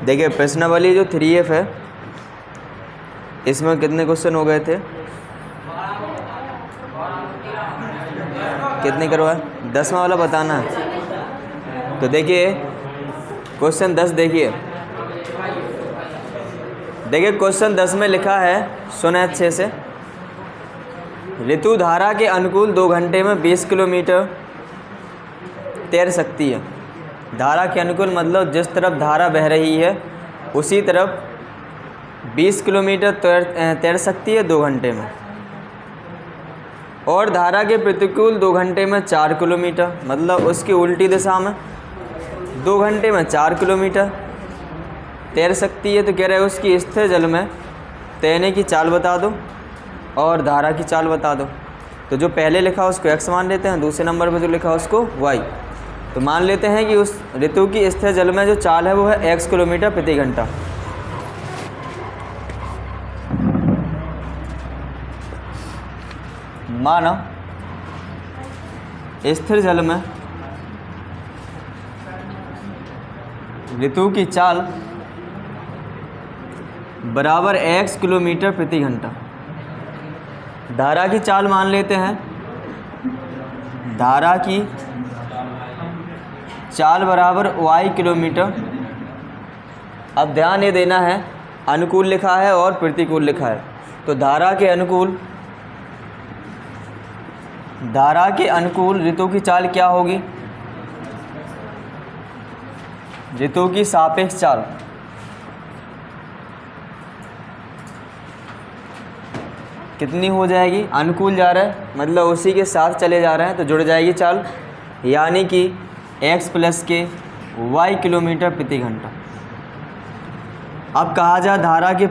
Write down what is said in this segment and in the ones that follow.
देखिए प्रश्नावली जो 3F है इसमें कितने क्वेश्चन हो गए थे, कितने करवाए, 10वां वाला बताना है। तो देखिए क्वेश्चन 10 देखिए क्वेश्चन 10 में लिखा है, सुने अच्छे से। ऋतु धारा के अनुकूल 2 घंटे में 20 किलोमीटर तैर सकती है। धारा के अनुकूल मतलब जिस तरफ धारा बह रही है उसी तरफ 20 किलोमीटर तैर सकती है 2 घंटे में। और धारा के प्रतिकूल 2 घंटे में 4 किलोमीटर, मतलब उसकी उल्टी दिशा में 2 घंटे में 4 किलोमीटर तैर सकती है। तो कह रहे हैं उसकी स्थिर जल में तैरने की चाल बता दो और धारा की चाल बता दो। तो जो पहले लिखा उसको x मान लेते हैं, दूसरे नंबर पर जो लिखा उसको y। तो मान लेते हैं कि उस ऋतु की स्थिर जल में जो चाल है वो है x किलोमीटर प्रति घंटा। माना स्थिर जल में ऋतु की चाल बराबर x किलोमीटर प्रति घंटा। धारा की चाल मान लेते हैं, धारा की चाल बराबर y किलोमीटर। अब ध्यान ये देना है, अनुकूल लिखा है और प्रतिकूल लिखा है। तो धारा के अनुकूल ऋतु की चाल क्या होगी, ऋतु की सापेक्ष चाल। कितनी हो जाएगी, अनुकूल जा रहा है मतलब उसी के साथ चले जा रहे हैं तो जुड़ जाएगी चाल, यानी कि x प्लस के y किलोमीटर प्रति घंटा। अब कहा जाए धारा के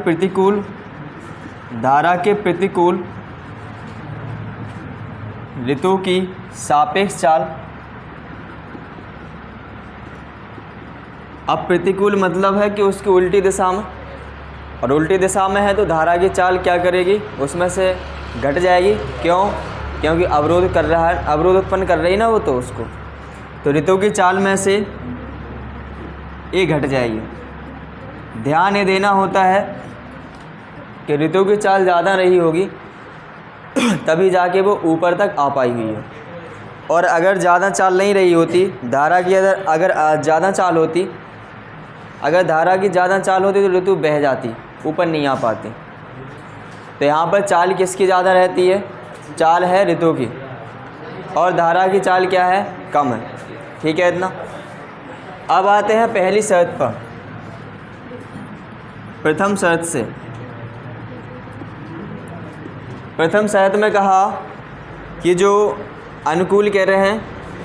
प्रतिकूल ऋतु की सापेक्ष चाल। अब प्रतिकूल मतलब है कि उसकी उल्टी दिशा में, और उल्टी दिशा में है तो धारा की चाल क्या करेगी, उसमें से घट जाएगी। क्यों, क्योंकि अवरोध कर रहा है, अवरोध उत्पन्न कर रही ना वो, तो उसको तो ऋतु की चाल में से ये घट जाएगी। ध्यान ये देना होता है कि ऋतु की चाल ज़्यादा रही होगी तभी जाके वो ऊपर तक आ पाई हुई है। और अगर ज़्यादा चाल नहीं रही होती, धारा की अगर ज़्यादा चाल होती, अगर धारा की ज़्यादा चाल होती तो ऋतु बह जाती, ऊपर नहीं आ पाती। तो यहाँ पर चाल किसकी ज़्यादा रहती है, चाल है ऋतु की, और धारा की चाल क्या है, कम है। ठीक है इतना। अब आते हैं पहली शर्त पर, प्रथम शर्त से। प्रथम शर्त में कहा कि जो अनुकूल कह रहे हैं,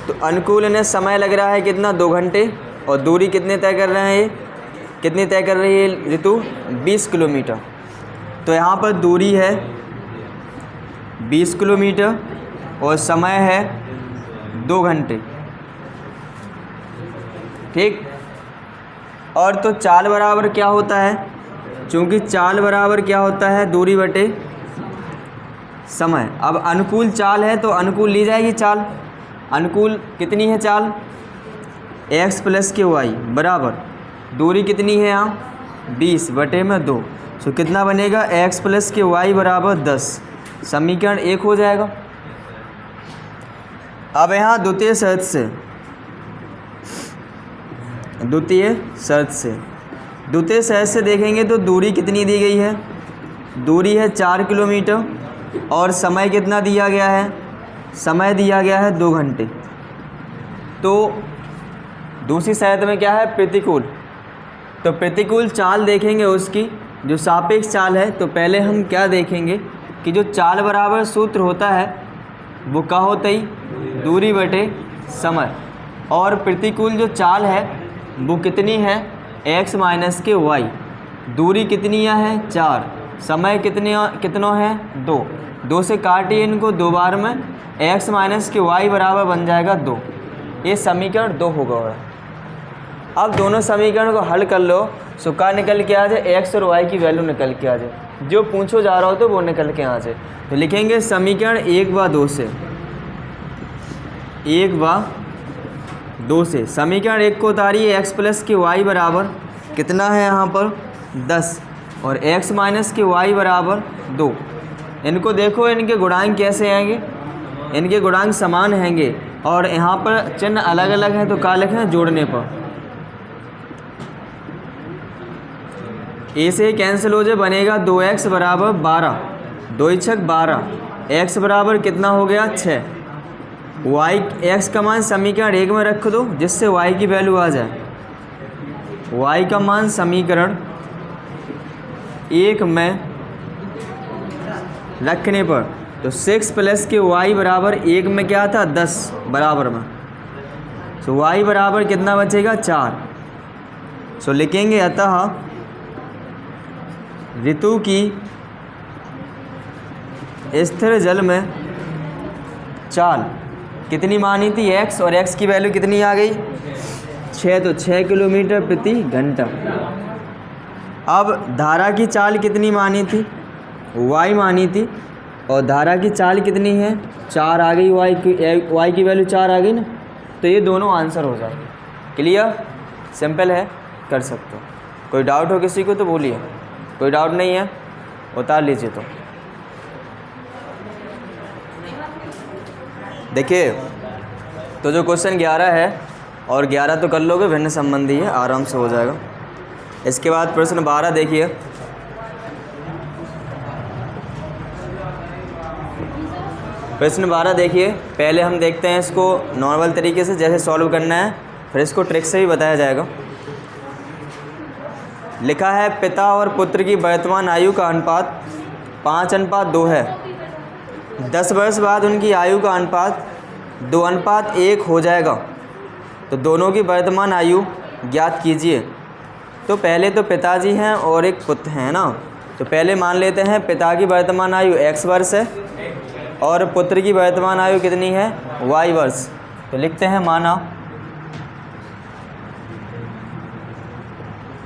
तो अनुकूल इन्हें समय लग रहा है कितना, 2 घंटे, और दूरी कितने तय कर रहे हैं, ये कितनी तय कर रही है ऋतु, 20 किलोमीटर। तो यहाँ पर दूरी है 20 किलोमीटर और समय है 2 घंटे। ठीक। और तो चाल बराबर क्या होता है, चूँकि चाल बराबर क्या होता है, दूरी बटे समय। अब अनुकूल चाल है तो अनुकूल ली जाएगी चाल। अनुकूल कितनी है चाल, x प्लस के y बराबर दूरी कितनी है यहाँ, 20 बटे में 2। तो कितना बनेगा, x प्लस के y बराबर 10। समीकरण 1 हो जाएगा। अब यहाँ द्वितीय शर्त से देखेंगे तो दूरी कितनी दी गई है, दूरी है 4 किलोमीटर, और समय कितना दिया गया है, समय दिया गया है 2 घंटे। तो दूसरी शर्त में क्या है, प्रतिकूल। तो प्रतिकूल चाल देखेंगे उसकी, जो सापेक्ष चाल है। तो पहले हम क्या देखेंगे कि जो चाल बराबर सूत्र होता है वो क्या होता ही, दूरी बटे समय। और प्रतिकूल जो चाल है वो कितनी है, x माइनस के y। दूरी कितनी है, 4, समय कितना है, 2 से काटिए इनको 2 बार में, x माइनस के y बराबर बन जाएगा 2। ये समीकरण 2 होगा। अब दोनों समीकरण को हल कर लो, सो का निकल के आ जाए, x और y की वैल्यू निकल के आ जाए, जो पूछो जा रहा हो तो वो निकल के आ जाए। तो लिखेंगे समीकरण 1 व 2 से, 1 व 2 से। समीकरण 1 को उतारिए, x प्लस के y बराबर कितना है यहाँ पर 10 और x माइनस के y बराबर 2। इनको देखो, इनके गुणांक कैसे आएंगे, इनके गुणांक समान हैंगे और यहाँ पर चिन्ह अलग अलग हैं तो क्या लिखें, जोड़ने पर ए से कैंसिल हो जाए, बनेगा 2x बराबर 12, 2 छक 12, x बराबर कितना हो गया 6। y x का मान समीकरण 1 में रख दो जिससे y की वैल्यू आ जाए। y का मान समीकरण 1 में रखने पर तो 6 प्लस के y बराबर 1 में क्या था 10 बराबर में, तो y बराबर कितना बचेगा 4। सो लिखेंगे अतः ऋतु की स्थिर जल में चाल कितनी मानी थी x और x की वैल्यू कितनी आ गई 6, तो 6 किलोमीटर प्रति घंटा। अब धारा की चाल कितनी मानी थी, y मानी थी और धारा की चाल कितनी है 4 आ गई, y की वैल्यू 4 आ गई ना, तो ये दोनों आंसर हो जाएंगे। क्लियर, सिंपल है, कर सकते हो। कोई डाउट हो किसी को तो बोलिए, कोई डाउट नहीं है उतार लीजिए। तो देखिए, तो जो क्वेश्चन 11 है और 11 तो कर लोगे, भिन्न संबंधी है, आराम से हो जाएगा। इसके बाद प्रश्न 12 देखिए। प्रश्न 12 देखिए, पहले हम देखते हैं इसको नॉर्मल तरीके से जैसे सॉल्व करना है, फिर इसको ट्रिक से भी बताया जाएगा। लिखा है पिता और पुत्र की वर्तमान आयु का अनुपात 5:2 है। 10 वर्ष बाद उनकी आयु का अनुपात 2:1 हो जाएगा, तो दोनों की वर्तमान आयु ज्ञात कीजिए। तो पहले तो पिताजी हैं और एक पुत्र हैं ना, तो पहले मान लेते हैं पिता की वर्तमान आयु x वर्ष है और पुत्र की वर्तमान आयु कितनी है y वर्ष। तो लिखते हैं माना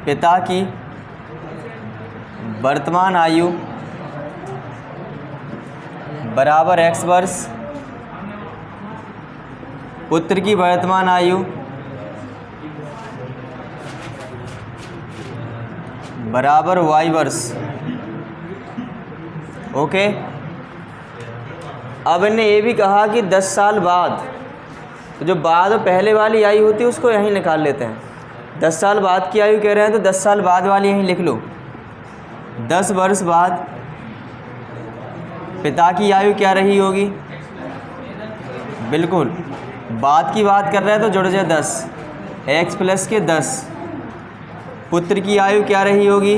पिता की वर्तमान आयु बराबर x वर्ष, पुत्र की वर्तमान आयु बराबर y वर्ष। ओके, अब इन्हें ये भी कहा कि 10 साल बाद, तो जो बाद पहले वाली आयु होती है उसको यहीं निकाल लेते हैं। 10 साल बाद की आयु कह रहे हैं तो 10 साल बाद वाली यहीं लिख लो। 10 वर्ष बाद पिता की आयु क्या रही होगी, बिल्कुल बाद की बात कर रहे हैं तो जुड़ जाए 10, x प्लस के 10। पुत्र की आयु क्या रही होगी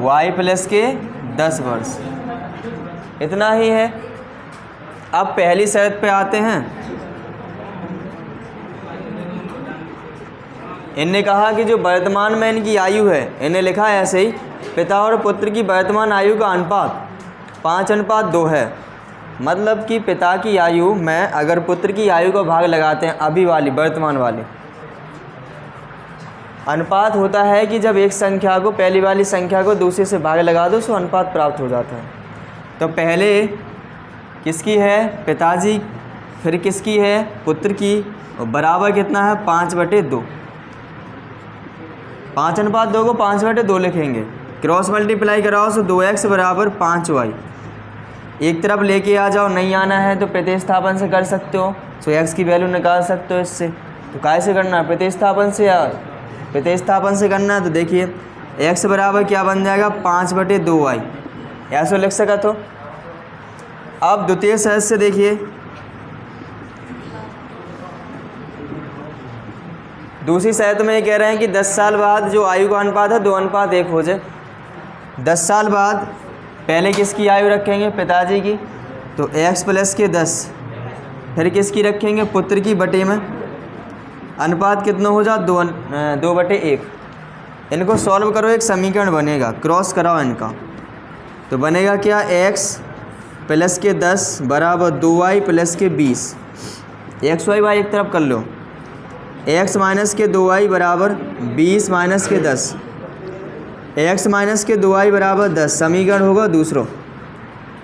y प्लस के 10 वर्ष। इतना ही है। अब पहली शर्त पे आते हैं। इनने कहा कि जो वर्तमान में इनकी आयु है, इन्हें लिखा है ऐसे ही, पिता और पुत्र की वर्तमान आयु का अनुपात 5:2 है। मतलब कि पिता की आयु में अगर पुत्र की आयु का भाग लगाते हैं, अभी वाली वर्तमान वाली, अनुपात होता है कि जब एक संख्या को, पहली वाली संख्या को दूसरे से भाग लगा दो तो अनुपात प्राप्त हो जाता है। तो पहले किसकी है पिताजी, फिर किसकी है पुत्र की, और बराबर कितना है 5/2। 5:2 को 5/2 लिखेंगे, क्रॉस मल्टीप्लाई कराओ तो 2x बराबर 5y। एक तरफ लेके आ जाओ, नहीं आना है तो प्रतिस्थापन से कर सकते हो, तो x की वैल्यू निकाल सकते हो इससे। तो कैसे करना है, प्रतिस्थापन से, या प्रतिस्थापन से करना है। तो देखिए x बराबर क्या बन जाएगा 5/2y, ऐसा लिख सका। तो अब द्वितीय सहज से देखिए, दूसरी शर्त में ये कह रहे हैं कि 10 साल बाद जो आयु का अनुपात है 2:1 हो जाए। 10 साल बाद पहले किसकी आयु रखेंगे पिताजी की, तो x प्लस के 10, फिर किसकी रखेंगे पुत्र की, बटे में अनुपात कितना हो जाए 2/1। इनको सॉल्व करो, एक समीकरण बनेगा, क्रॉस कराओ इनका, तो बनेगा क्या x प्लस के 10 बराबर 2y प्लस के 20। x y एक तरफ कर लो, x माइनस के 2y बराबर 20 माइनस के 10, x माइनस के 2y बराबर 10। समीकरण होगा दूसरा।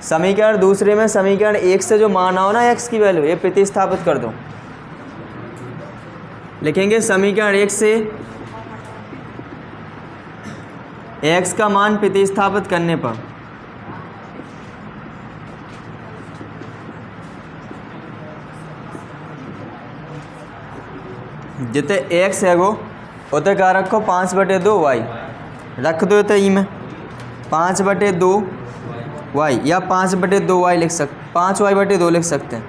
समीकरण दूसरे में समीकरण 1 से जो मान आओ ना x की वैल्यू, ये प्रतिस्थापित कर दो। लिखेंगे समीकरण 1 से x का मान प्रतिस्थापित करने पर जिते x है वो उते का रखो 5/2 y रख दो तो ई में 5/2 y या 5/2 y लिख सकते 5y/2 लिख सकते हैं।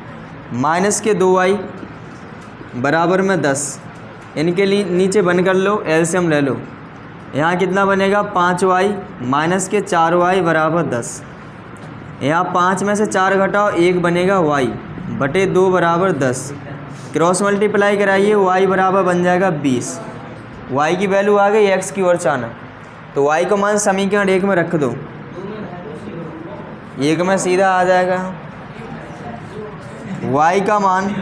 माइनस के 2y बराबर में 10। इनके लिए नीचे बन कर लो, एलसीएम ले लो। यहाँ कितना बनेगा 5y माइनस के 4y बराबर 10। यहाँ 5 में से 4 घटाओ 1 बनेगा y/2 बराबर 10। क्रॉस मल्टीप्लाई कराइए, y बराबर बन जाएगा 20। y की वैल्यू आ गई, x की ओर जाना तो y को मान समीकरण 1 में रख दो, 1 में सीधा आ जाएगा। y का मान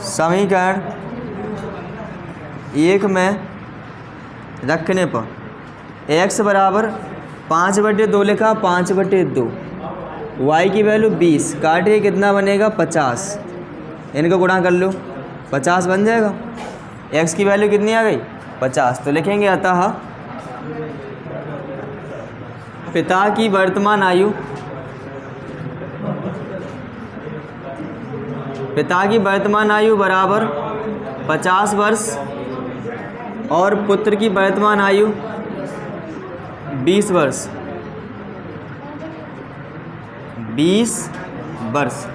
समीकरण 1 में रखने पर x बराबर 5/2 लिखा, 5/2 y की वैल्यू 20 काटिए कितना बनेगा 50। इनको गुणा कर लो, 50 बन जाएगा। x की वैल्यू कितनी आ गई 50। तो लिखेंगे अतः पिता की वर्तमान आयु बराबर 50 वर्ष और पुत्र की वर्तमान आयु 20 वर्ष। 20 वर्ष।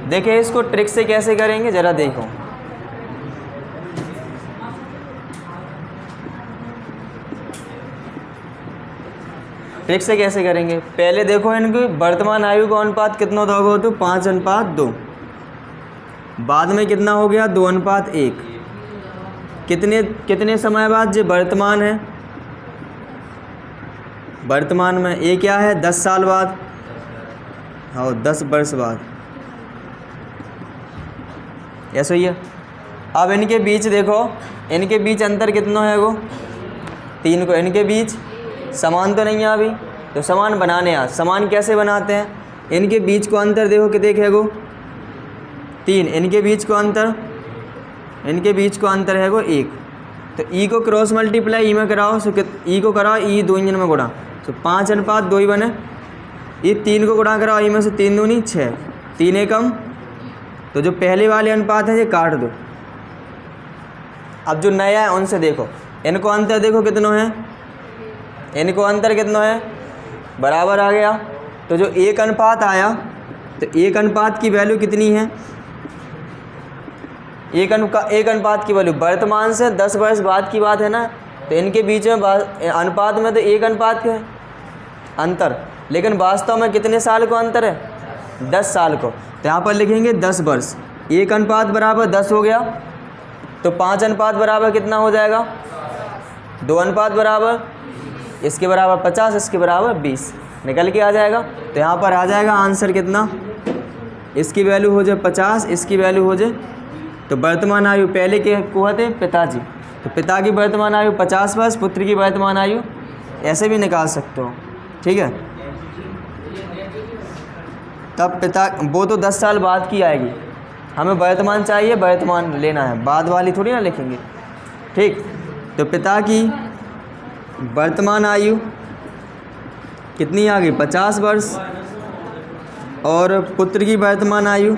देखिए इसको ट्रिक से कैसे करेंगे ज़रा देखो। ट्रिक से कैसे करेंगे, पहले देखो इनकी वर्तमान आयु का अनुपात कितना दोगे तो 5:2। बाद में कितना हो गया 2:1। कितने समय बाद जो वर्तमान है, वर्तमान में ये क्या है 10 साल बाद और 10 वर्ष बाद, ऐसा ही है। अब इनके बीच देखो, इनके बीच अंतर कितना है वो 3 को, इनके बीच समान तो नहीं है अभी, तो समान बनाने आ। समान कैसे बनाते हैं, इनके बीच को अंतर देखो कि देखे वो 3, इनके बीच को अंतर है वो 1। तो ई को क्रॉस मल्टीप्लाई ई में कराओ, सो ई को कराओ ई 2 इंजन में गुणा, तो 5:2 ही बने। ये 3 को गुणा कराओ ई में से 3 दूनी 6, 3 एकम, तो जो पहले वाले अनुपात है ये काट दो। अब जो नया है उनसे देखो, इनको अंतर देखो कितना है, इनको अंतर कितना है बराबर आ गया। तो जो 1 अनुपात आया तो 1 अनुपात की वैल्यू कितनी है, 1 अनुपात की वैल्यू वर्तमान से 10 वर्ष बाद की बात है ना, तो इनके बीच में अनुपात में तो 1 अनुपात के अंतर, लेकिन वास्तव में कितने साल को अंतर है 10 साल को। तो यहाँ पर लिखेंगे 10 वर्ष। 1 अनुपात बराबर 10 हो गया, तो 5 अनुपात बराबर कितना हो जाएगा 2 अनुपात बराबर, इसके बराबर 50, इसके बराबर 20 निकल के आ जाएगा। तो यहाँ पर आ जाएगा आंसर कितना, इसकी वैल्यू हो जाए 50, इसकी वैल्यू हो जाए, तो वर्तमान आयु पहले के को थे पिताजी, तो पिता की वर्तमान आयु 50 वर्ष, पुत्र की वर्तमान आयु ऐसे भी निकाल सकते हो, ठीक है। तब पिता वो तो 10 साल बाद की आएगी, हमें वर्तमान चाहिए, वर्तमान लेना है, बाद वाली थोड़ी ना लिखेंगे, ठीक। तो पिता की वर्तमान आयु कितनी आ गई 50 वर्ष और पुत्र की वर्तमान आयु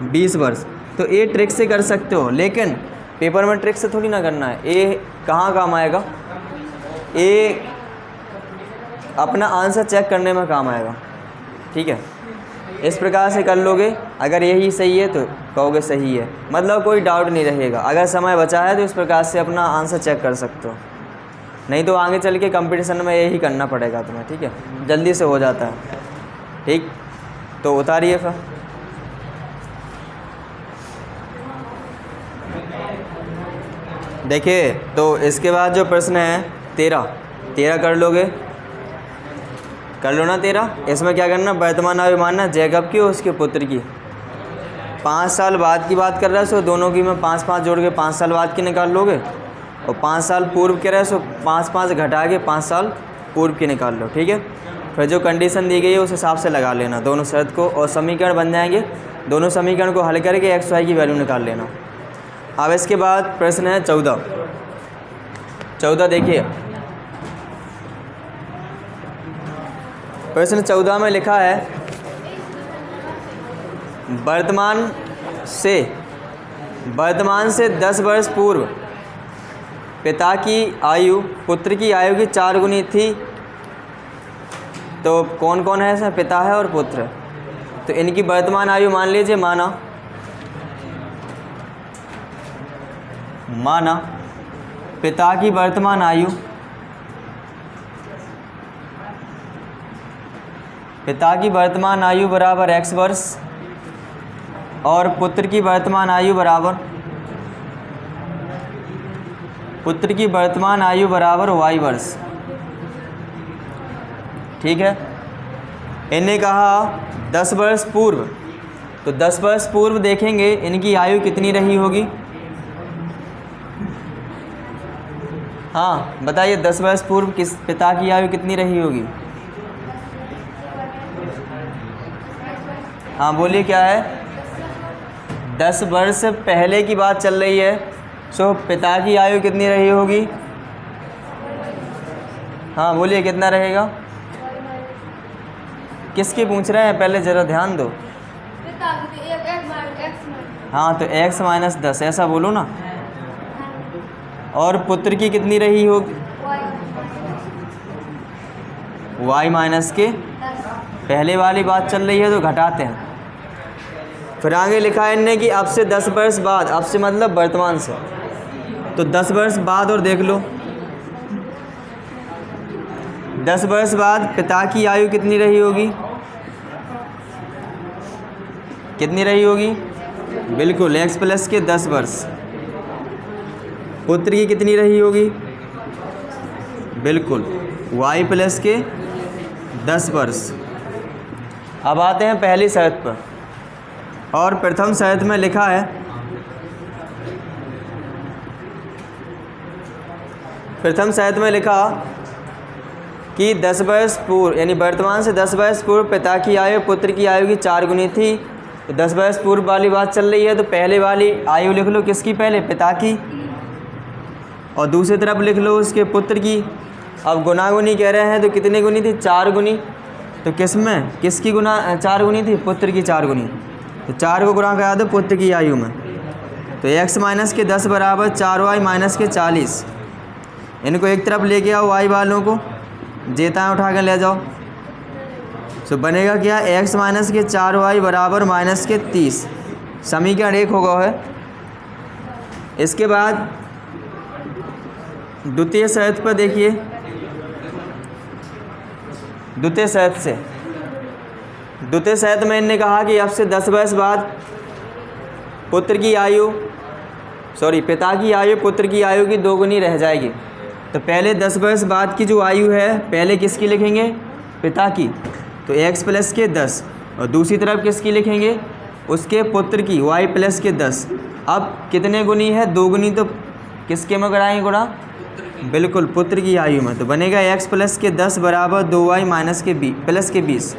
20 वर्ष। तो ये ट्रिक से कर सकते हो, लेकिन पेपर में ट्रिक से थोड़ी ना करना है। ये कहाँ काम आएगा, ये अपना आंसर चेक करने में काम आएगा, ठीक है। इस प्रकार से कर लोगे, अगर यही सही है तो कहोगे सही है, मतलब कोई डाउट नहीं रहेगा। अगर समय बचा है तो इस प्रकार से अपना आंसर चेक कर सकते हो, नहीं तो आगे चल के कंपटीशन में यही करना पड़ेगा तुम्हें, ठीक है। जल्दी से हो जाता है, ठीक। तो उतारिए फिर। देखिए तो इसके बाद जो प्रश्न है 13 कर लोगे, कर लो ना 13। इसमें क्या करना, वर्तमान आयु मानना जैकब की और उसके पुत्र की। 5 साल बाद की बात कर रहा है, सो दोनों की में 5-5 जोड़ के 5 साल बाद की निकाल लोगे, और 5 साल पूर्व के रहे सो 5-5 घटा के 5 साल पूर्व की निकाल लो, ठीक है। फिर जो कंडीशन दी गई है उस हिसाब से लगा लेना दोनों शर्त को, और समीकरण बन जाएंगे। दोनों समीकरण को हल करके एक्स वाई की वैल्यू निकाल लेना। अब इसके बाद प्रश्न है 14 देखिए। प्रश्न 14 में लिखा है वर्तमान से 10 वर्ष पूर्व पिता की आयु पुत्र की आयु की 4 गुनी थी। तो कौन कौन है इसमें? पिता है और पुत्र है। तो इनकी वर्तमान आयु मान लीजिए, माना पिता की वर्तमान आयु बराबर x वर्ष और पुत्र की वर्तमान आयु बराबर y वर्ष। ठीक है। इन्हें कहा 10 वर्ष पूर्व, तो 10 वर्ष पूर्व देखेंगे इनकी आयु कितनी रही होगी। हाँ बताइए, 10 वर्ष पूर्व किस पिता की आयु कितनी रही होगी? हाँ बोलिए क्या है? 10 वर्ष पहले की बात चल रही है, सो पिता की आयु कितनी रही होगी? हाँ बोलिए कितना रहेगा? किसकी पूछ रहे हैं? पहले ज़रा ध्यान दो। हाँ तो x माइनस 10 ऐसा बोलो ना। और पुत्र की कितनी रही होगी? y माइनस के पहले वाली बात चल रही है तो घटाते हैं। फिर आगे लिखा है इनने कि अब से 10 वर्ष बाद, अब से मतलब वर्तमान से, तो 10 वर्ष बाद और देख लो। 10 वर्ष बाद पिता की आयु कितनी रही होगी? कितनी रही होगी? बिल्कुल x प्लस के 10 वर्ष। पुत्र की कितनी रही होगी? बिल्कुल y प्लस के 10 वर्ष। अब आते हैं पहली शर्त पर, और प्रथम शर्त में लिखा है कि 10 वर्ष पूर्व यानी वर्तमान से 10 वर्ष पूर्व पिता की आयु पुत्र की आयु की 4 गुनी थी। तो 10 वर्ष पूर्व वाली बात चल रही है, तो पहले वाली आयु लिख लो किसकी? पहले पिता की, और दूसरी तरफ लिख लो उसके पुत्र की। अब गुनागुनी कह रहे हैं तो कितनी गुनी थी? 4 गुनी। तो किस में किसकी गुना 4 गुनी थी? पुत्र की 4 गुनी। तो 4 को गुणा करा दो पुत्र की आयु में, तो x माइनस के 10 बराबर 4y माइनस के 40। इनको एक तरफ लेके आओ, y वालों को जेता उठा कर ले जाओ। तो बनेगा क्या? x माइनस के 4y बराबर माइनस के 30। समीकरण 1 होगा है। इसके बाद द्वितीय शर्त पर देखिए। द्वितीय शर्त में इन्होंने कहा कि अब से 10 वर्ष बाद पिता की आयु पुत्र की आयु की 2 गुनी रह जाएगी। तो पहले 10 वर्ष बाद की जो आयु है पहले किसकी लिखेंगे? पिता की, तो x प्लस के 10, और दूसरी तरफ किसकी लिखेंगे? उसके पुत्र की y प्लस के 10। अब कितने गुनी है? 2 गुनी। तो किसके में कराएंगे गुणा? बिल्कुल पुत्र की आयु में। तो बनेगा x प्लस के 10 बराबर 2y माइनस के प्लस के 20।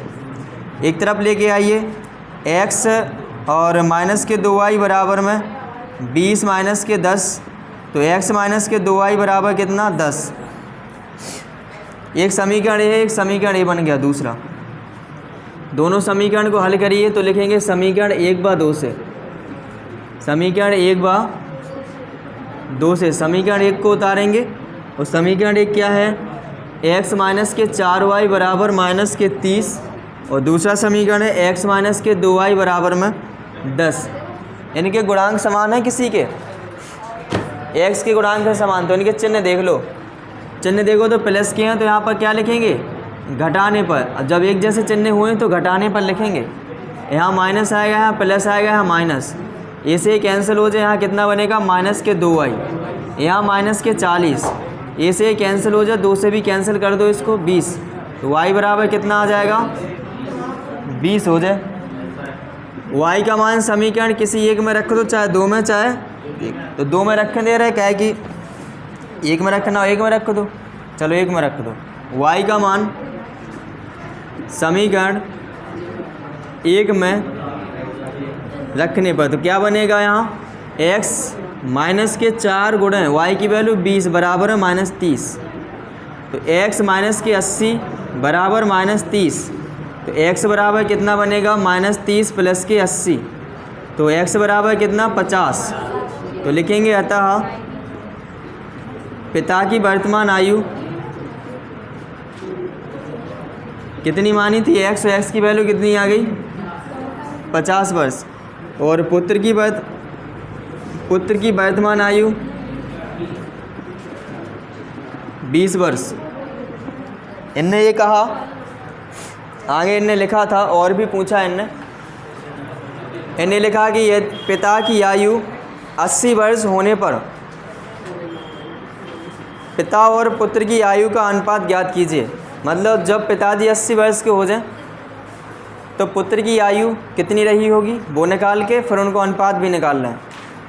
एक तरफ लेके आइए, x और माइनस के 2y बराबर में 20 माइनस के 10, तो x माइनस के 2y बराबर कितना? 10। एक समीकरण है, एक समीकरण ये बन गया दूसरा। दोनों समीकरण को हल करिए तो लिखेंगे समीकरण 1/2 से। समीकरण 1/2 से समीकरण 1 को उतारेंगे, और समीकरण 1 क्या है? x माइनस के 4y बराबर माइनस के 30, और दूसरा समीकरण है x माइनस के 2y बराबर में 10। इनके गुणांक समान है किसी के? x के गुणांक है समान, तो इनके चिन्ह देख लो। चिन्ह देखो तो प्लस के हैं, तो यहाँ पर क्या लिखेंगे? घटाने पर। जब एक जैसे चिन्ह हुए तो घटाने पर लिखेंगे। यहाँ माइनस आएगा, यहाँ प्लस आएगा, यहाँ माइनस, ऐसे कैंसिल हो जाए। यहाँ कितना बनेगा? माइनस के 2y, यहाँ माइनस के 40, ऐसे कैंसिल हो जाए। 2 से भी कैंसिल कर दो इसको, 20। तो y बराबर कितना आ जाएगा? 20 हो जाए। y का मान समीकरण किसी एक में रख दो, चाहे 2 में चाहे 1। तो 2 में रखने दे रहे, क्या है कि 1 में रखना, 1 में रख दो। चलो 1 में रख दो। y का मान समीकरण 1 में रखने पर तो क्या बनेगा यहाँ x माइनस के 4 गुणे y की वैल्यू 20 बराबर है -30। तो x माइनस के 80 बराबर -30। तो x बराबर कितना बनेगा -30 प्लस के 80। तो x बराबर कितना 50। तो लिखेंगे अतः पिता की वर्तमान आयु कितनी मानी थी x और x की वैल्यू कितनी आ गई 50 वर्ष। और पुत्र की वर्तमान आयु 20 वर्ष। इनने ये कहा, आगे इनने लिखा था और भी पूछा इनने लिखा कि ये पिता की आयु 80 वर्ष होने पर पिता और पुत्र की आयु का अनुपात ज्ञात कीजिए। मतलब जब पिताजी 80 वर्ष के हो जाएं तो पुत्र की आयु कितनी रही होगी वो निकाल के फिर उनको अनुपात भी निकालना है।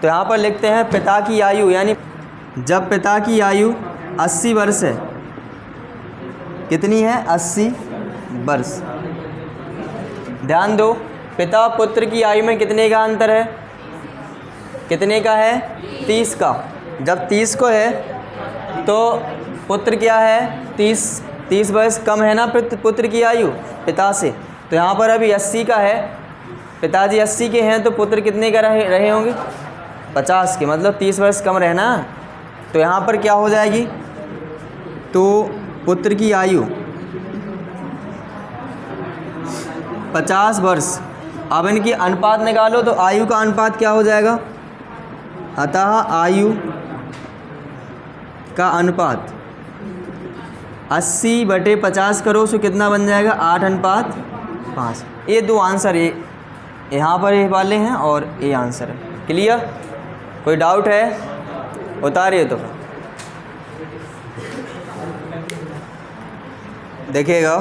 तो यहाँ पर लिखते हैं पिता की आयु, यानी जब पिता की आयु 80 वर्ष है, कितनी है 80 वर्ष। ध्यान दो, पिता पुत्र की आयु में कितने का अंतर है, कितने का है 30 का। जब 30 को है तो पुत्र क्या है 30 वर्ष कम है ना पुत्र की आयु पिता से। तो यहाँ पर अभी 80 का है, पिताजी 80 के हैं तो पुत्र कितने का रहे होंगे 50 के, मतलब 30 वर्ष कम रहना। तो यहाँ पर क्या हो जाएगी, तो पुत्र की आयु 50 वर्ष। अब इनकी अनुपात निकालो तो आयु का अनुपात क्या हो जाएगा, अतः आयु का अनुपात 80/50 करो तो कितना बन जाएगा 8:5। ये दो आंसर ये यहाँ पर ये वाले हैं और ये आंसर है। क्लियर, कोई डाउट है उतारिए तो देखिएगा।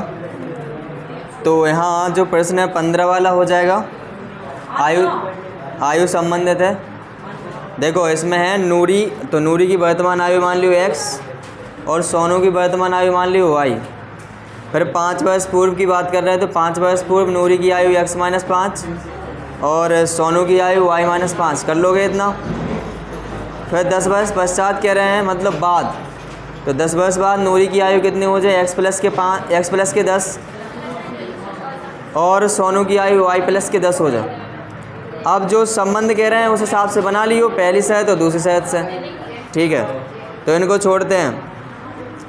तो यहाँ जो प्रश्न है 15 वाला हो जाएगा, आयु संबंधित है। देखो इसमें है नूरी, तो नूरी की वर्तमान आयु मान लियो x और सोनू की वर्तमान आयु मान लियो y। फिर 5 वर्ष पूर्व की बात कर रहे हैं तो 5 वर्ष पूर्व नूरी की आयु x-5 और सोनू की आयु y-5 कर लोगे इतना। फिर 10 वर्ष पश्चात कह रहे हैं, मतलब बाद, तो 10 वर्ष बाद नूरी की आयु कितनी हो जाए x के 10 और सोनू की आयु y+ के 10 हो जाए। अब जो संबंध कह रहे हैं उस हिसाब से बना लियो, पहली सहित और दूसरी सहित से। ठीक है, तो इनको छोड़ते हैं,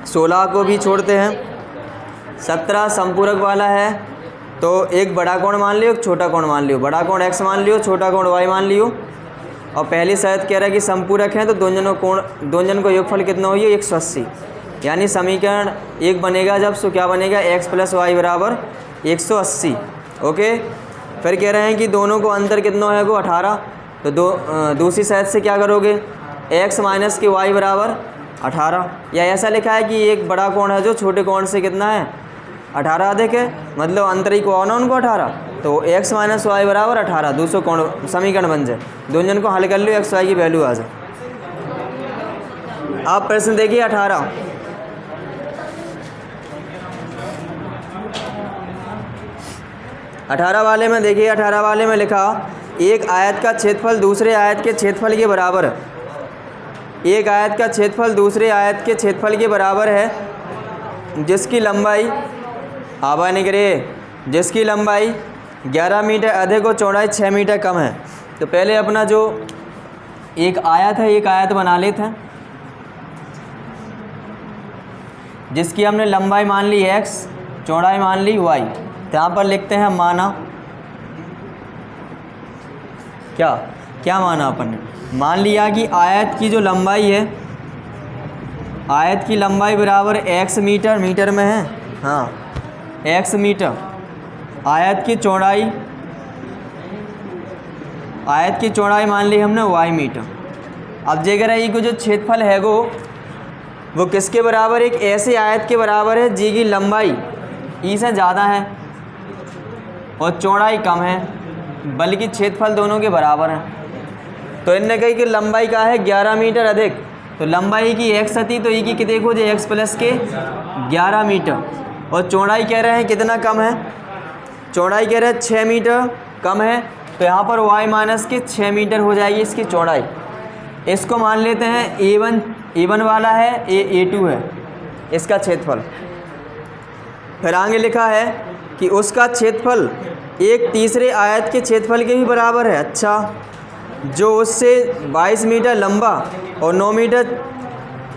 16 को भी छोड़ते हैं। 17 संपूरक वाला है, तो एक बड़ा कोण मान लियो एक छोटा कोण मान लियो। बड़ा कोण x मान लियो, छोटा कोण y मान लियो। और पहली सहित कह रहा है कि संपूरक हैं तो दोनों को योगफल कितना होगी 180। यानी समीकरण 1 बनेगा जब, सो क्या बनेगा x + y बराबर 180। ओके, फिर कह रहे हैं कि दोनों को अंतर कितना है वो 18। तो दूसरी सहित से क्या करोगे, x - के y बराबर 18। या ऐसा लिखा है कि एक बड़ा कोण है जो छोटे कोण से कितना है 18 अधिक है, मतलब अंतरिक कोण है उनको 18। तो x - y बराबर 18 दूसरा कोण समीकरण बन जाए। दोनों को हल कर लो, x y की वैल्यू आ जाए। आप प्रश्न देखिए 18 वाले में देखिए, 18 वाले में लिखा एक आयत का क्षेत्रफल दूसरे आयत के क्षेत्रफल के बराबर है। एक आयत का क्षेत्रफल दूसरे आयत के क्षेत्रफल के बराबर है जिसकी लंबाई आवा निकले, जिसकी लंबाई 11 मीटर अधिक और चौड़ाई 6 मीटर कम है। तो पहले अपना जो एक आयत है, एक आयत बना लेते हैं जिसकी हमने लंबाई मान ली x, चौड़ाई मान ली y। तो यहाँ पर लिखते हैं माना, क्या माना अपन ने, मान लिया कि आयत की जो लंबाई है, आयत की लंबाई बराबर x मीटर, मीटर में है हाँ x मीटर। आयत की चौड़ाई मान ली हमने y मीटर। अब जेकर है कि जो क्षेत्रफल है वो किसके बराबर, एक ऐसे आयत के बराबर है जी की लंबाई ई से ज़्यादा है और चौड़ाई कम है, बल्कि क्षेत्रफल दोनों के बराबर हैं। तो इनने कही कि लंबाई का है 11 मीटर अधिक, तो लंबाई की x थी तो ई की कितने हो जाए x + के 11 मीटर। और चौड़ाई कह रहे हैं कितना कम है, चौड़ाई कह रहे हैं 6 मीटर कम है, तो यहाँ पर y माइनस के 6 मीटर हो जाएगी इसकी चौड़ाई। इसको मान लेते हैं A1 वाला है, A2 है इसका क्षेत्रफल। फिर आगे लिखा है कि उसका क्षेत्रफल एक तीसरे आयत के क्षेत्रफल के भी बराबर है। अच्छा, जो उससे 22 मीटर लंबा और 9 मीटर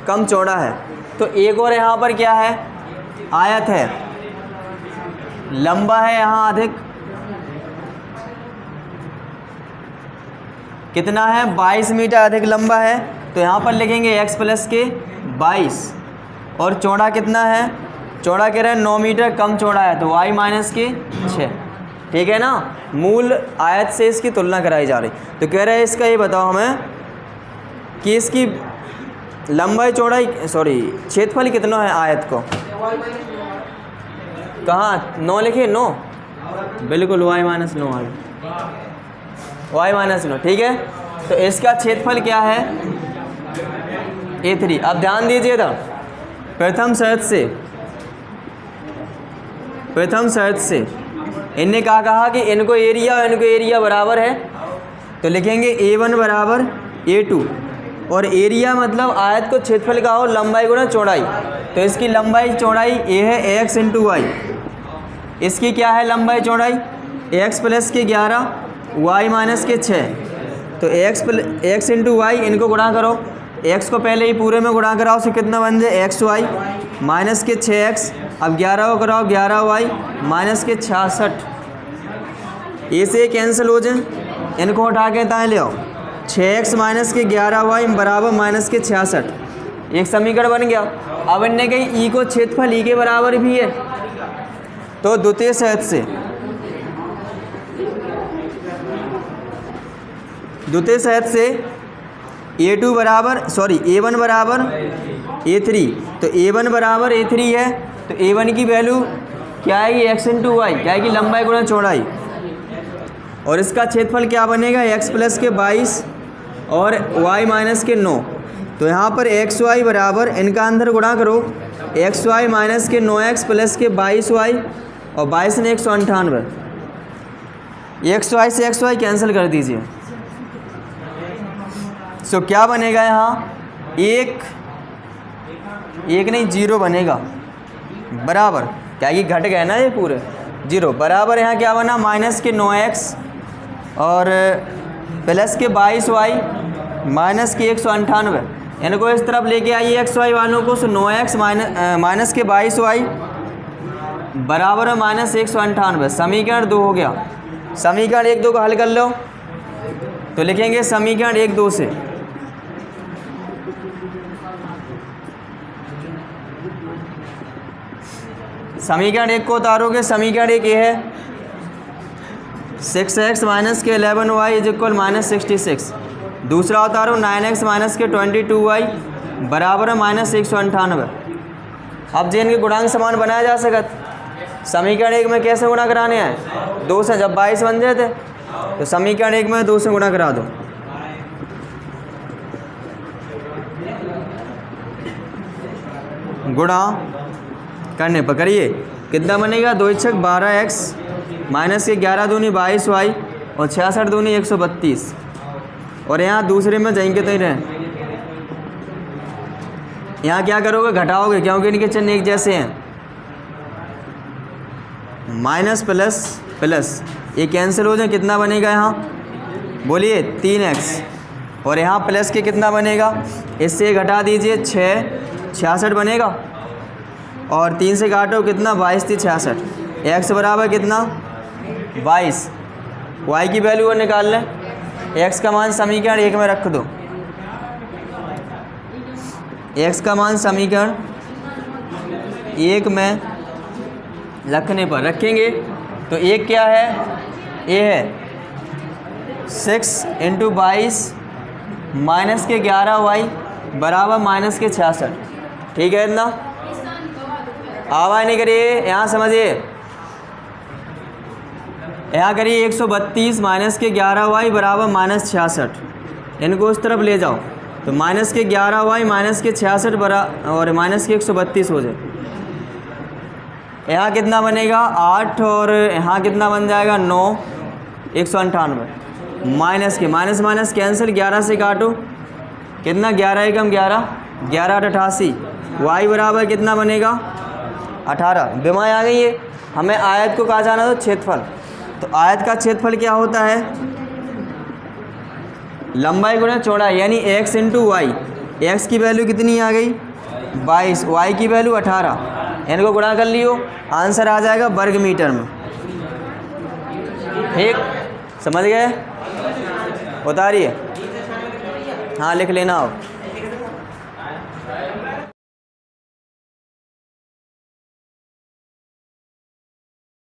कम चौड़ा है। तो एक और यहाँ पर क्या है, आयत है, लंबा है यहाँ अधिक, कितना है 22 मीटर अधिक लंबा है, तो यहाँ पर लिखेंगे x प्लस के 22 और चौड़ा कितना है, चौड़ा कह रहे हैं 9 मीटर कम चौड़ा है, तो y माइनस के 6। ठीक है ना, मूल आयत से इसकी तुलना कराई जा रही। तो कह रहे हैं इसका ये बताओ हमें कि इसकी लंबाई चौड़ाई क्षेत्रफल कितना है आयत को, कहाँ 9 लिखे, 9 बिल्कुल y माइनस 9 आ गया, y माइनस 9। ठीक है, तो इसका क्षेत्रफल क्या है A3। अब ध्यान दीजिए था, प्रथम शर्त से इनने कहा कि इनको एरिया बराबर है, तो लिखेंगे A1 बराबर A2 और एरिया मतलब आयत को क्षेत्रफल का हो लंबाई गुणा चौड़ाई। तो इसकी लंबाई चौड़ाई A है ax इंटू वाई, इसकी क्या है लंबाई चौड़ाई x प्लस के 11 y माइनस के 6। तो x इंटू वाई, इनको गुणा करो, x को पहले ही पूरे में गुणा कराओ, उससे कितना बन जाए xy माइनस के 6x। अब 11 को कराओ 11y माइनस के 66। ए से कैंसिल हो जाए, इनको उठा के ताए ले आओ, 6x माइनस के 11y बराबर माइनस के 66। एक समीकरण बन गया। अब इनने कही e को क्षेत्रफल e के बराबर भी है, तो द्वितीय शर्त से A1 बराबर A3, तो A1 बराबर A3 है, तो A1 की वैल्यू क्या आएगी x इंटू वाई, क्या आएगी लंबाई गुणा चौड़ाई, और इसका क्षेत्रफल क्या बनेगा x प्लस के 22 और y माइनस के 9। तो यहाँ पर एक्स वाई बराबर, इनका अंदर गुणा करो, एक्स वाई माइनस के 9x प्लस के 22y और 22 ने 198, एक्स वाई से एक्स वाई कैंसिल कर दीजिए। सो क्या बनेगा यहाँ, एक नहीं 0 बनेगा, बराबर, क्या कि घट गए ना ये पूरे 0, बराबर यहाँ क्या बना माइनस के 9x और प्लस के 22y माइनस के 198। इनको इस तरफ लेके आइए एक्स वाई वालों को, 9x माइनस के 22y बराबर है माइनस 198। समीकरण 2 हो गया। समीकरण 1 2 को हल कर लो, तो लिखेंगे समीकरण 1 2 से समीकरण 1 को उतारोगे, समीकरण 1 ये है 6x माइनस के 11y इज इक्वल माइनस 66। दूसरा उतारो 9x माइनस के 22y बराबर है माइनस 198। अब जे इनके गुणांक समान बनाया जा सकत, समीकरण 1 में कैसे गुणा कराने हैं, 2 से, जब 22 बन जाते तो समीकरण 1 में 2 से गुणा करा दो। गुणा करने पर करिए, कितना बनेगा, 2 छक 12x माइनस के 11 दूनी 22y और 66 दूनी 132। और यहाँ दूसरे में जाएंगे तो ही रहे, यहाँ क्या करोगे, घटाओगे, क्योंकि इनके चिन्ह एक जैसे हैं। माइनस प्लस प्लस ये कैंसिल हो जाए, कितना बनेगा यहाँ, बोलिए 3x, और यहाँ प्लस के कितना बनेगा, इससे घटा दीजिए 66 बनेगा, और 3 से काटो कितना, 22 थी 66, x बराबर कितना 22। y की वैल्यू और निकाल लें, x का मान समीकरण 1 में रख दो, x का मान समीकरण 1 में रखने पर रखेंगे तो 1 क्या है, a है 6 इंटू 22 माइनस के 11y बराबर माइनस के 66। ठीक है, इतना आवाज़ नहीं करिए, यहाँ समझिए, यहाँ करिए 132 माइनस के 11y बराबर माइनस 66। इनको उस तरफ ले जाओ तो माइनस के 11y माइनस के 66 और माइनस के 132 हो जाए। यहाँ कितना बनेगा 8 और यहाँ कितना बन जाएगा 9, 198 माइनस के माइनस माइनस कैंसिल, 11 से काटो कितना 11 एकम 11, 11 8 88, y बराबर कितना बनेगा 18। बेमाई आ गई है। हमें आयत को कहा जाना तो क्षेत्रफल, तो आयत का क्षेत्रफल क्या होता है लंबाई गुणा चौड़ाई, यानी x इंटू वाई। एक्स की वैल्यू कितनी आ गई 22, y की वैल्यू 18, इनको गुणा कर लियो, आंसर आ जाएगा वर्ग मीटर में। ठीक, समझ गए? उतारिए, हाँ लिख लेना आप।